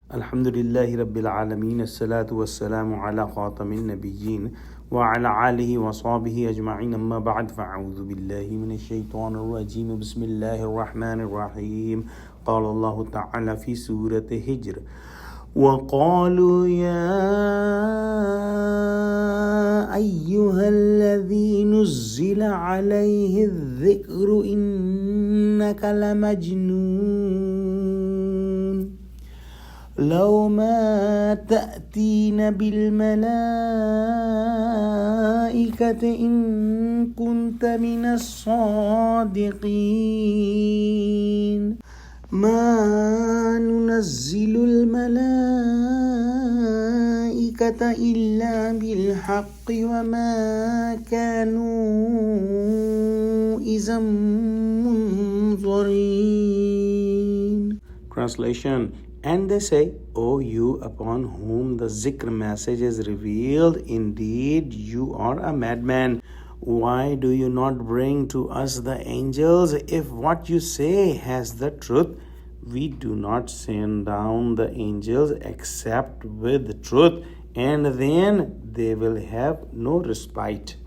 Alhamdulillahi Rabbil Alameen, As-salatu was-salamu ala khatamin nabiyyin wa ala alihi wa sahbihi ajma'in, amma ba'd, fa'udhu billahi minash shaitanir rajim, bismillahir rahmanir rahim. Qala Allahu ta'ala fi Surah Hijr, وقالوا يا أيها الذي نزل عليه الذكر إنك لمجنون لو ما تأتين بالملائكة إن كنت من الصادقين ما ننزل الملائكة إلا بالحق وما كانوا إذا منظرين. Translation. And they say, O you upon whom the zikr message is revealed, indeed you are a madman. Why do you not bring to us the angels if what you say has the truth? We do not send down the angels except with the truth, and then they will have no respite.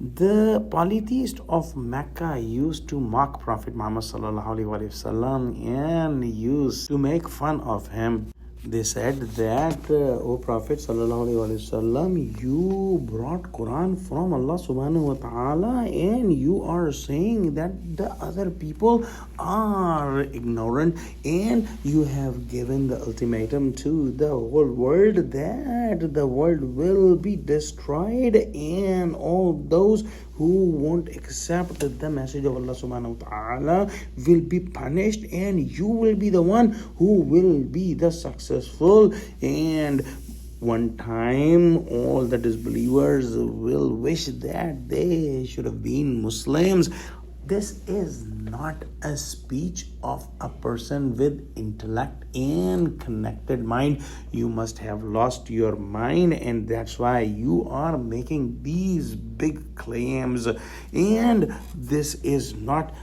The polytheists of Mecca used to mock Prophet Muhammad ﷺ and used to make fun of him. They said that, O Prophet ﷺ, you brought Quran from Allah subhanahu wa ta'ala and you are saying that the other people are ignorant, and you have given the ultimatum to the whole world that the world will be destroyed and all those who won't accept the message of Allah subhanahu wa ta'ala will be punished, and you will be the one who will be the successful. And one time all the disbelievers will wish that they should have been Muslims. This is not a speech of a person with intellect and connected mind. You must have lost your mind, and that's why you are making these big claims. And this is not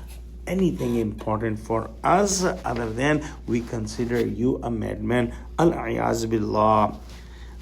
anything important for us other than we consider you a madman. Al-a'yaz billah.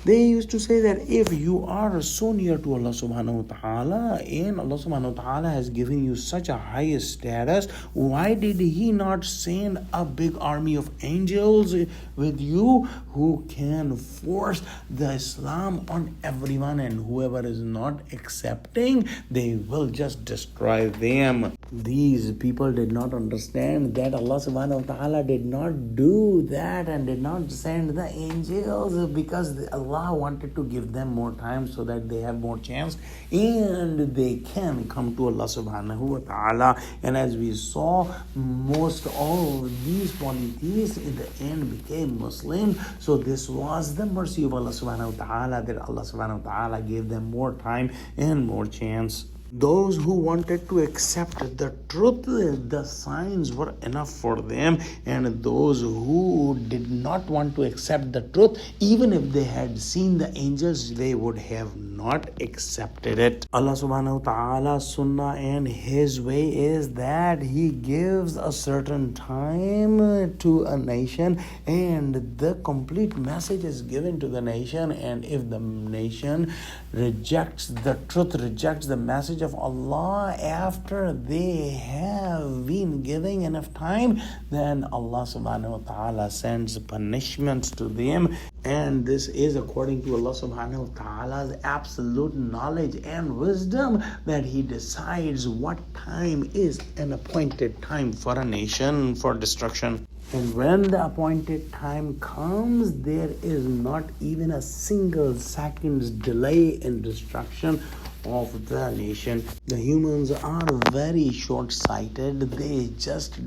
They used to say that if you are so near to Allah subhanahu wa ta'ala and Allah subhanahu wa ta'ala has given you such a high status, why did He not send a big army of angels with you who can force the Islam on everyone, and whoever is not accepting, they will just destroy them. These people did not understand that Allah subhanahu wa ta'ala did not do that and did not send the angels because Allah wanted to give them more time so that they have more chance and they can come to Allah subhanahu wa ta'ala. And as we saw, most all of these polytheists in the end became Muslims. So this was the mercy of Allah subhanahu wa ta'ala, that Allah subhanahu wa ta'ala gave them more time and more chance. Those who wanted to accept the truth, the signs were enough for them, and those who did not want to accept the truth, even if they had seen the angels, they would have not accepted it. Allah subhanahu wa ta'ala's sunnah and His way is that He gives a certain time to a nation and the complete message is given to the nation, and if the nation rejects the truth, rejects the message of Allah after they have been giving enough time, then Allah subhanahu wa ta'ala sends punishments to them. And this is according to Allah subhanahu wa ta'ala's absolute knowledge and wisdom, that He decides what time is an appointed time for a nation for destruction. And when the appointed time comes, there is not even a single second's delay in destruction of the nation. The humans are very short-sighted. They just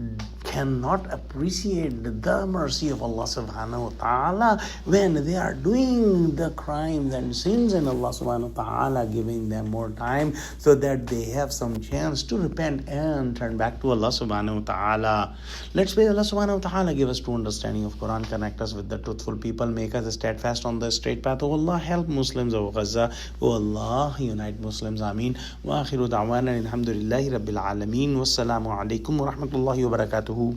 cannot appreciate the mercy of Allah subhanahu wa ta'ala when they are doing the crimes and sins, and Allah subhanahu wa ta'ala giving them more time so that they have some chance to repent and turn back to Allah subhanahu wa ta'ala. Let's pray Allah subhanahu wa ta'ala give us true understanding of Quran, connect us with the truthful people, make us steadfast on the straight path. Oh Allah, help Muslims of Gaza. Oh Allah, unite Muslims. Ameen. Wa akhiru da'wana alhamdulillahi rabbil alameen. Wassalamu alaikum wa rahmatullahi wa barakatuhu.